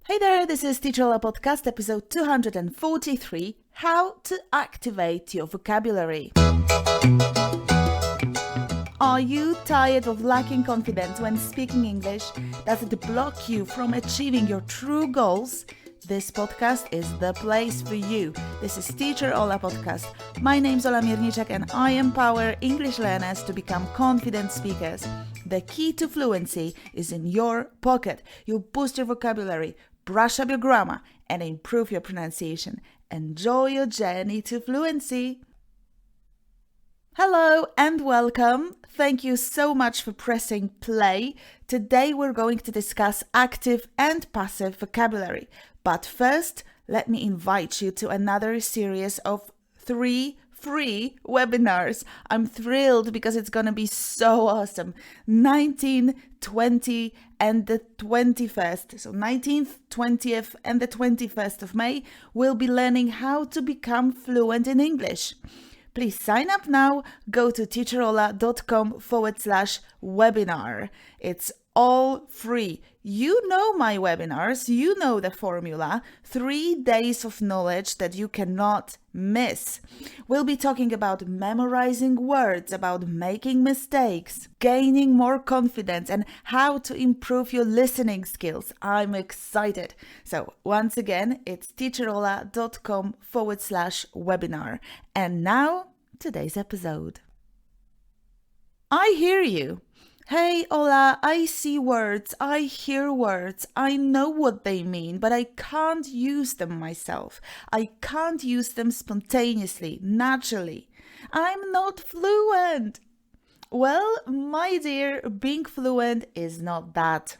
Hey there, this is Teacher Ola Podcast, episode 243, How to Activate Your Vocabulary. Are you tired of lacking confidence when speaking English? Does it block you from achieving your true goals? This podcast is the place for you. This is Teacher Ola Podcast. My name's Ola Mierniczak and I empower English learners to become confident speakers. The key to fluency is in your pocket. You boost your vocabulary, brush up your grammar, and improve your pronunciation. Enjoy your journey to fluency. Hello and welcome. Thank you so much for pressing play. Today we're going to discuss active and passive vocabulary. But first, let me invite you to another series of 3 free webinars. I'm thrilled because it's going to be so awesome. 19, 20, and the 21st. So 19th, 20th, and the 21st of May, we'll be learning how to become fluent in English. Please sign up now. Go to teacherola.com/webinar. It's all free. You know my webinars. You know the formula. 3 days of knowledge that you cannot miss. We'll be talking about memorizing words, about making mistakes, gaining more confidence, and how to improve your listening skills. I'm excited. So once again, it's teacherola.com/webinar. And now, today's episode. I hear you. Hey, Ola, I see words, I hear words, I know what they mean, but I can't use them myself. I can't use them spontaneously, naturally. I'm not fluent. Well, my dear, being fluent is not that.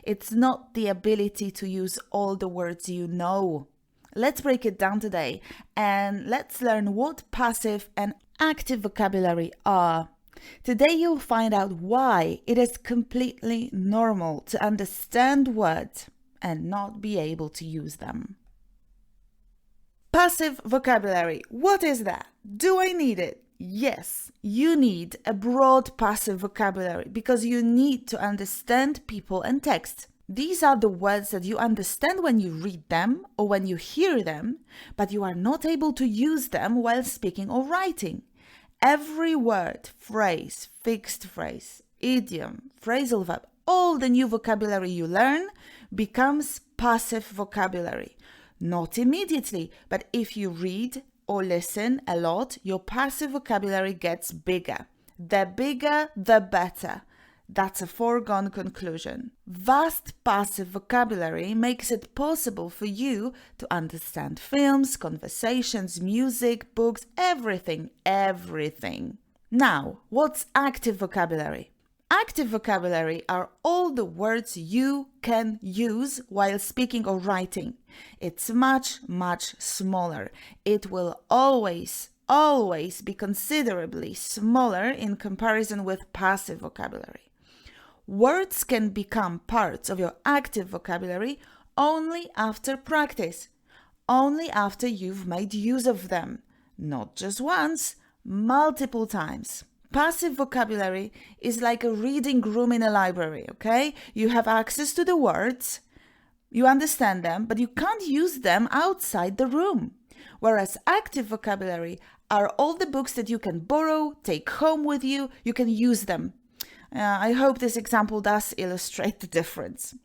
It's not the ability to use all the words you know. Let's break it down today and let's learn what passive and active vocabulary are. Today you'll find out why it is completely normal to understand words and not be able to use them. Passive vocabulary. What is that? Do I need it? Yes, you need a broad passive vocabulary because you need to understand people and text. These are the words that you understand when you read them or when you hear them, but you are not able to use them while speaking or writing. Every word, phrase, fixed phrase, idiom, phrasal verb, all the new vocabulary you learn becomes passive vocabulary. Not immediately, but if you read or listen a lot, your passive vocabulary gets bigger. The bigger, the better. That's a foregone conclusion. Vast passive vocabulary makes it possible for you to understand films, conversations, music, books, everything. Now, what's active vocabulary? Active vocabulary are all the words you can use while speaking or writing. It's much, much smaller. It will always be considerably smaller in comparison with passive vocabulary. Words can become parts of your active vocabulary only after practice, only after you've made use of them, not just once, multiple times. Passive vocabulary is like a reading room in a library, okay? You have access to the words, you understand them, but you can't use them outside the room. Whereas active vocabulary are all the books that you can borrow, take home with you, you can use them. I hope this example does illustrate the difference.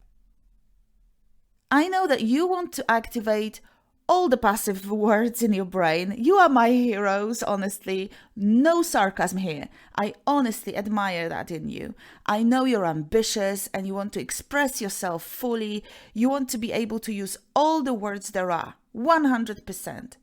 I know that you want to activate all the passive words in your brain. You are my heroes, honestly. No sarcasm here. I honestly admire that in you. I know you're ambitious and you want to express yourself fully. You want to be able to use all the words there are, 100%.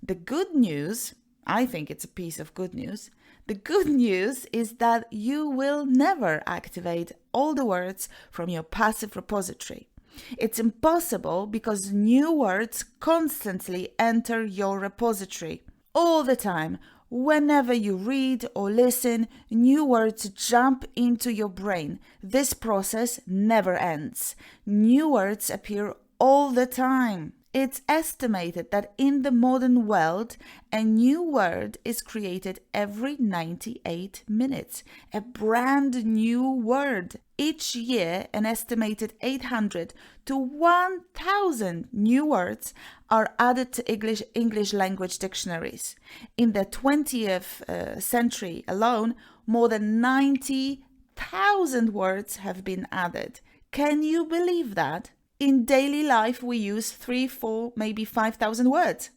The good news, I think it's a piece of good news, the good news is that you will never activate all the words from your passive repository. It's impossible because new words constantly enter your repository. All the time, whenever you read or listen, new words jump into your brain. This process never ends. New words appear all the time. It's estimated that in the modern world, a new word is created every 98 minutes. A brand new word. Each year, an estimated 800 to 1,000 new words are added to English language dictionaries. In the 20th century alone, more than 90,000 words have been added. Can you believe that? In daily life, we use 3, 4, maybe 5,000 words.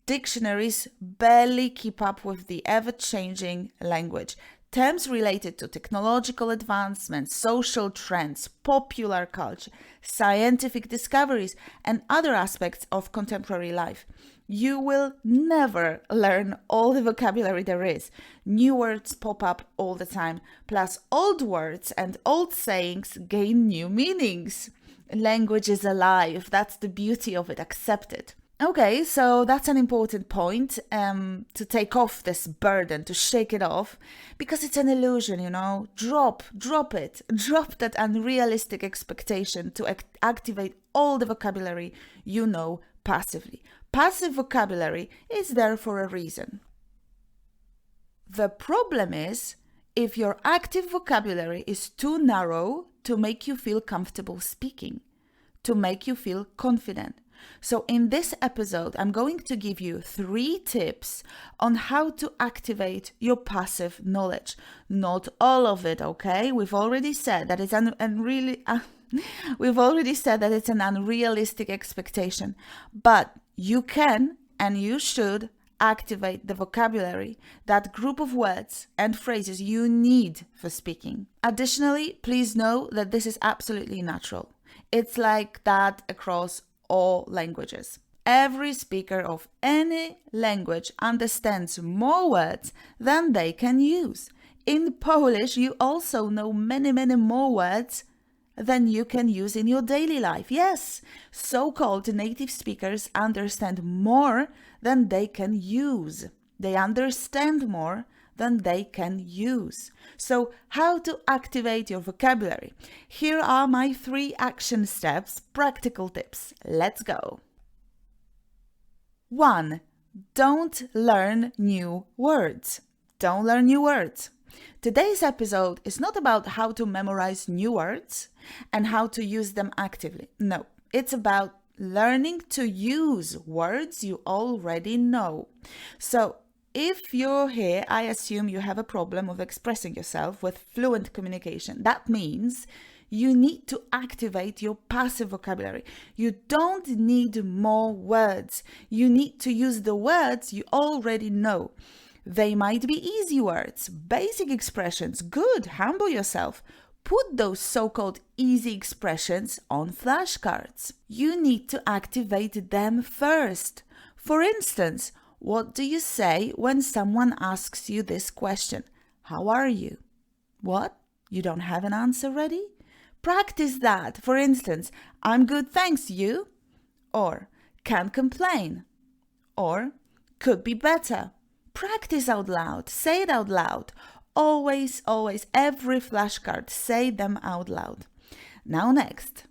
Dictionaries barely keep up with the ever-changing language. Terms related to technological advancements, social trends, popular culture, scientific discoveries, and other aspects of contemporary life. You will never learn all the vocabulary there is. New words pop up all the time, plus old words and old sayings gain new meanings. Language is alive. That's the beauty of it. Accept it. Okay, so that's an important point, to take off this burden, to shake it off, because it's an illusion, Drop it. Drop that unrealistic expectation to activate all the vocabulary you know passively. Passive vocabulary is there for a reason. The problem is if your active vocabulary is too narrow to make you feel comfortable speaking, to make you feel confident. So in this episode, I'm going to give you 3 tips on how to activate your passive knowledge. Not all of it, okay? We've already said that it's an unrealistic expectation, but you can and you should activate the vocabulary, that group of words and phrases you need for speaking. Additionally, please know that this is absolutely natural. It's like that across all languages. Every speaker of any language understands more words than they can use. In Polish, you also know many more words than you can use in your daily life. Yes, so-called native speakers understand more than they can use. They understand more than they can use. So how to activate your vocabulary? Here are my 3 action steps, practical tips. Let's go. 1. Don't learn new words. Don't learn new words. Today's episode is not about how to memorize new words and how to use them actively. No, it's about learning to use words you already know. So if you're here, I assume you have a problem with expressing yourself with fluent communication. That means you need to activate your passive vocabulary. You don't need more words. You need to use the words you already know. They might be easy words, basic expressions. Good, humble yourself. Put those so-called easy expressions on flashcards. You need to activate them first. For instance, what do you say when someone asks you this question? How are you? What? You don't have an answer ready? Practice that. For instance, I'm good, thanks, you. Or, can't complain. Or, could be better. Practice out loud. Say it out loud. Always, every flashcard, say them out loud. Now next.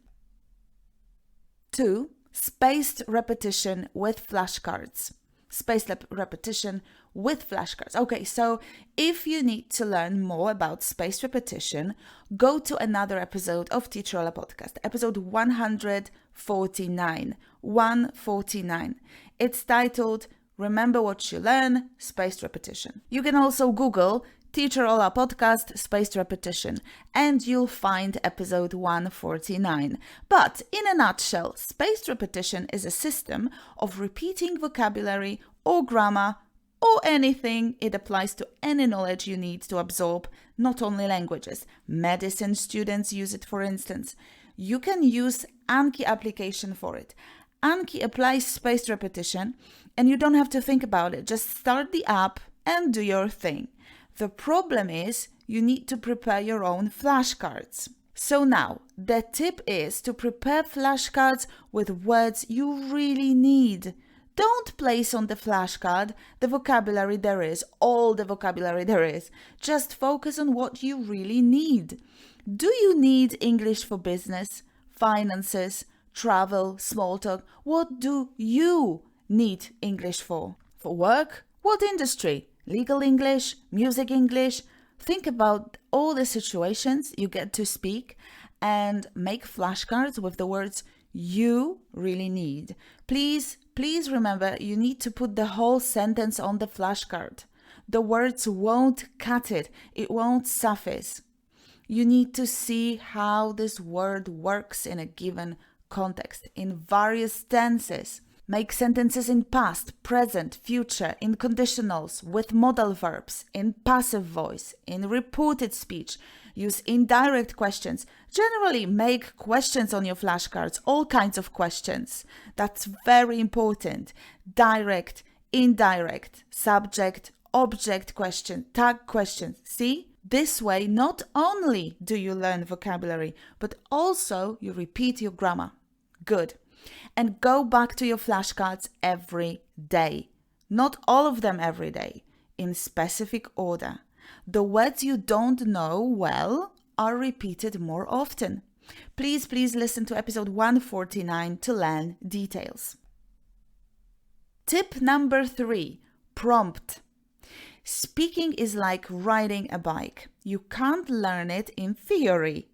2. Spaced repetition with flashcards. Spaced repetition with flashcards. Okay, so if you need to learn more about spaced repetition, go to another episode of Teacher Ola podcast, episode 149. 149. It's titled Remember What You Learn, Spaced Repetition. You can also Google Teacher Ola podcast spaced repetition and you'll find episode 149. But in a nutshell, spaced repetition is a system of repeating vocabulary or grammar or anything. It applies to any knowledge you need to absorb, not only languages. Medicine students use it, for instance. You can use Anki application for it. Anki applies spaced repetition and you don't have to think about it. Just start the app and do your thing. The problem is you need to prepare your own flashcards. So now, the tip is to prepare flashcards with words you really need. Don't place on the flashcard the vocabulary there is, all the vocabulary there is. Just focus on what you really need. Do you need English for business, finances, travel, small talk. What do you need English for? For work? What industry? Legal English? Music English? Think about all the situations you get to speak and make flashcards with the words you really need. Please remember, you need to put the whole sentence on the flashcard. The words won't cut it. It won't suffice. You need to see how this word works in a given context, in various tenses. Make sentences in past, present, future, in conditionals, with modal verbs, in passive voice, in repeated speech. Use indirect questions. Generally, make questions on your flashcards, all kinds of questions. That's very important. Direct, indirect, subject, object question, tag questions. See? This way, not only do you learn vocabulary, but also you repeat your grammar. Good. And go back to your flashcards every day. Not all of them every day, in specific order. The words you don't know well are repeated more often. Please listen to episode 149 to learn details. Tip number 3, prompt. Speaking is like riding a bike. You can't learn it in theory.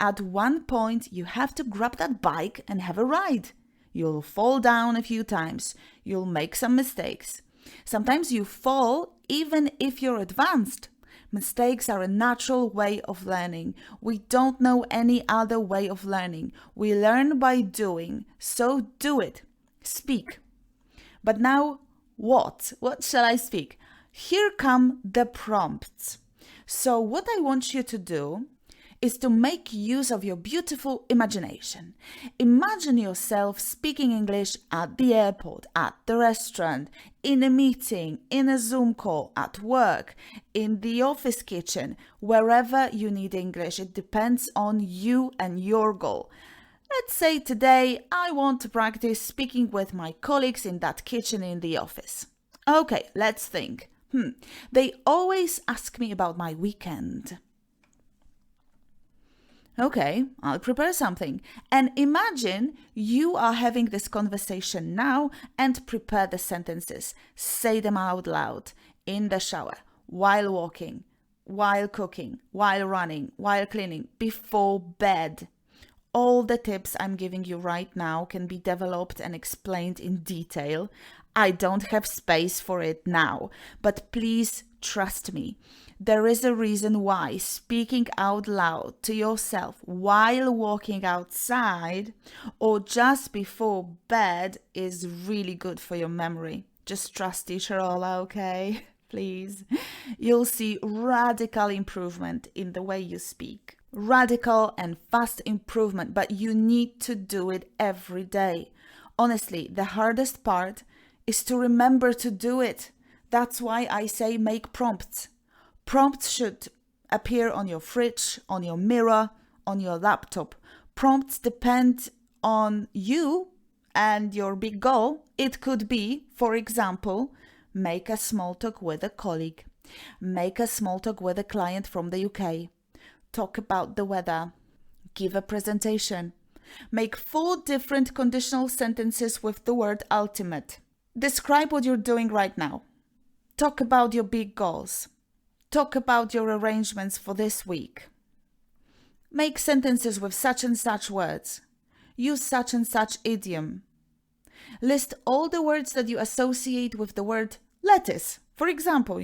At one point, you have to grab that bike and have a ride. You'll fall down a few times. You'll make some mistakes. Sometimes you fall even if you're advanced. Mistakes are a natural way of learning. We don't know any other way of learning. We learn by doing, so do it. Speak. But now, what? What shall I speak? Here come the prompts. So what I want you to do is to make use of your beautiful imagination. Imagine yourself speaking English at the airport, at the restaurant, in a meeting, in a Zoom call, at work, in the office kitchen, wherever you need English. It depends on you and your goal. Let's say today I want to practice speaking with my colleagues in that kitchen in the office. Okay, let's think. They always ask me about my weekend. Okay, I'll prepare something. And imagine you are having this conversation now and prepare the sentences. Say them out loud in the shower, while walking, while cooking, while running, while cleaning, before bed. All the tips I'm giving you right now can be developed and explained in detail. I don't have space for it now, but please trust me. There is a reason why speaking out loud to yourself while walking outside or just before bed is really good for your memory. Just trust teacher Ola, okay? Please. You'll see radical improvement in the way you speak. Radical and fast improvement, but you need to do it every day. Honestly, the hardest part is to remember to do it. That's why I say make prompts. Prompts should appear on your fridge, on your mirror, on your laptop. Prompts depend on you and your big goal. It could be, for example, make a small talk with a colleague. Make a small talk with a client from the UK. Talk about the weather. Give a presentation. Make 4 different conditional sentences with the word ultimate. Describe what you're doing right now. Talk about your big goals. Talk about your arrangements for this week. Make sentences with such and such words. Use such and such idiom. List all the words that you associate with the word lettuce. For example,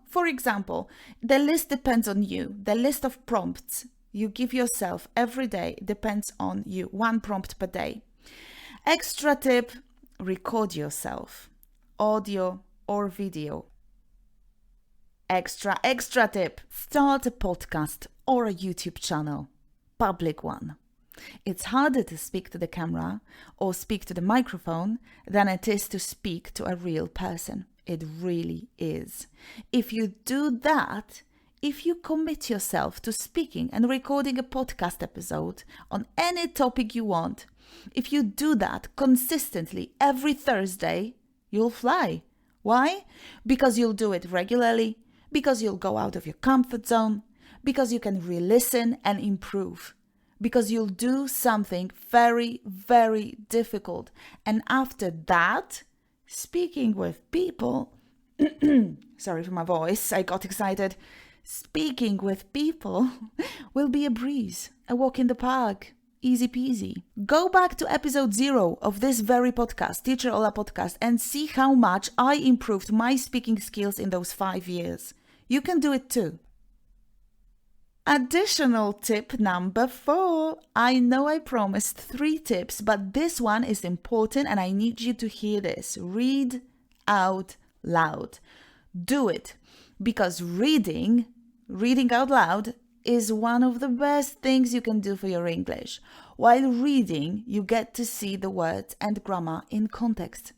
For example, the list depends on you. The list of prompts you give yourself every day depends on you. 1 prompt per day. Extra tip, record yourself. Audio or video. Extra tip, start a podcast or a YouTube channel. Public one. It's harder to speak to the camera or speak to the microphone than it is to speak to a real person. It really is. If you do that, if you commit yourself to speaking and recording a podcast episode on any topic you want, if you do that consistently every Thursday, you'll fly. Why? Because you'll do it regularly, because you'll go out of your comfort zone, because you can re-listen and improve, because you'll do something very, very difficult. And after that, speaking with people, sorry for my voice, I got excited. Speaking with people will be a breeze, a walk in the park, easy peasy. Go back to episode 0 of this very podcast, Teacher Ola podcast, and see how much I improved my speaking skills in those 5 years. You can do it too. Additional tip number 4. I know I promised 3 tips, but this one is important and I need you to hear this. Read out loud. Do it, because reading out loud is one of the best things you can do for your English. While reading, you get to see the words and grammar in context.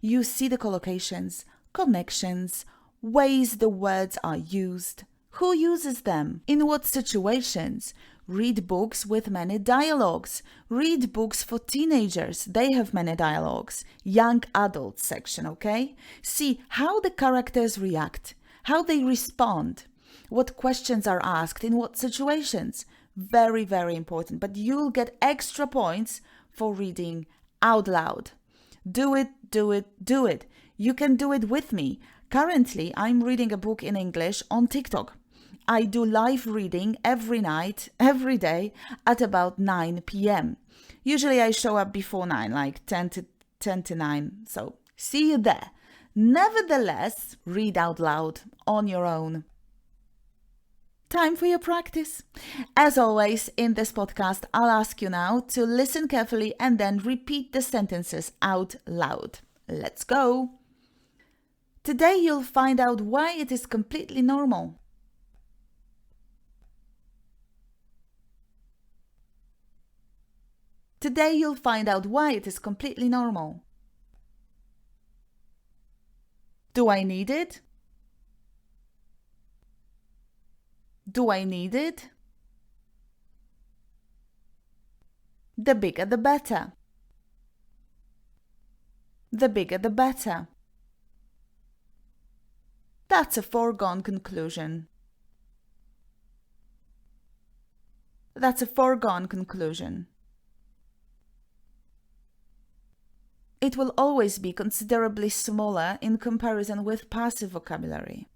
You see the collocations, connections, ways the words are used, who uses them, in what situations. Read books with many dialogues. Read books for teenagers. They have many dialogues. Young adults section, okay? See how the characters react, how they respond, what questions are asked, in what situations. Very, very important. But you'll get extra points for reading out loud. Do it, do it, do it. You can do it with me. Currently, I'm reading a book in English on TikTok. I do live reading every night, every day at about 9 p.m. Usually I show up before 9, like 10 to 9. So see you there. Nevertheless, read out loud on your own. Time for your practice. As always, in this podcast, I'll ask you now to listen carefully and then repeat the sentences out loud. Let's go. Today you'll find out why it is completely normal. Today you'll find out why it is completely normal. Do I need it? Do I need it? The bigger the better. The bigger the better. That's a foregone conclusion. That's a foregone conclusion. It will always be considerably smaller in comparison with passive vocabulary.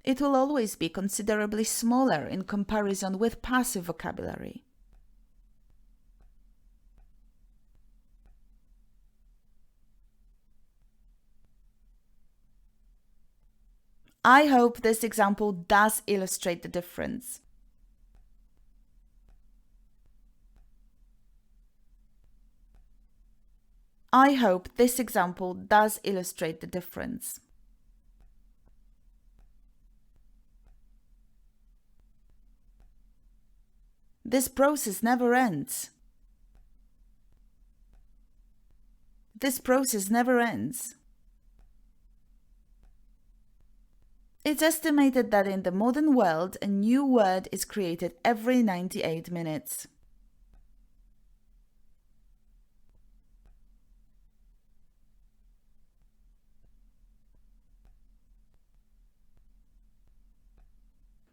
It will always be considerably smaller in comparison with passive vocabulary. I hope this example does illustrate the difference. I hope this example does illustrate the difference. This process never ends. This process never ends. It's estimated that in the modern world, a new word is created every 98 minutes.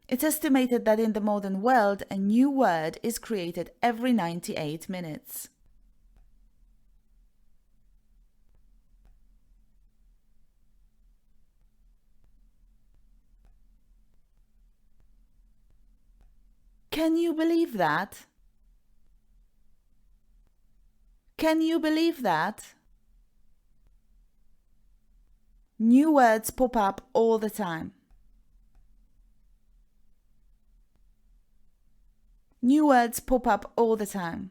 It's estimated that in the modern world, a new word is created every 98 minutes. Can you believe that? Can you believe that? New words pop up all the time. New words pop up all the time.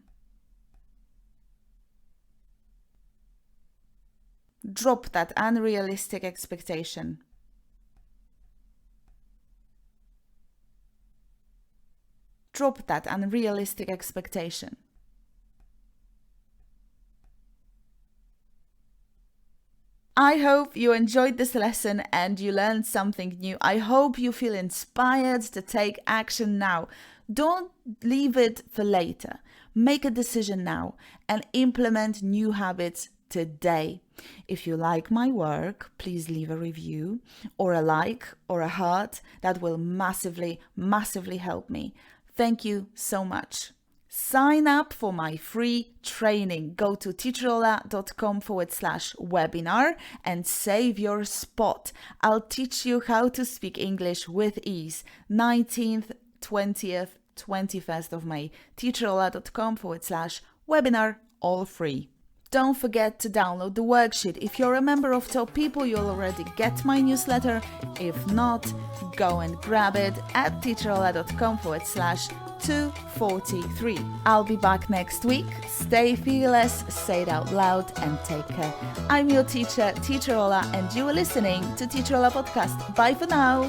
Drop that unrealistic expectation. Drop that unrealistic expectation. I hope you enjoyed this lesson and you learned something new. I hope you feel inspired to take action now. Don't leave it for later. Make a decision now and implement new habits today. If you like my work, please leave a review or a like or a heart. That will massively, massively help me. Thank you so much. Sign up for my free training. Go to teacherola.com/webinar and save your spot. I'll teach you how to speak English with ease. 19th, 20th, 21st of May. teacherola.com/webinar, all free. Don't forget to download the worksheet. If you're a member of Top People, you'll already get my newsletter. If not, go and grab it at teacherola.com/243. I'll be back next week. Stay fearless, say it out loud, and take care. I'm your teacher, Teacher Ola, and you are listening to Teacher Ola Podcast. Bye for now.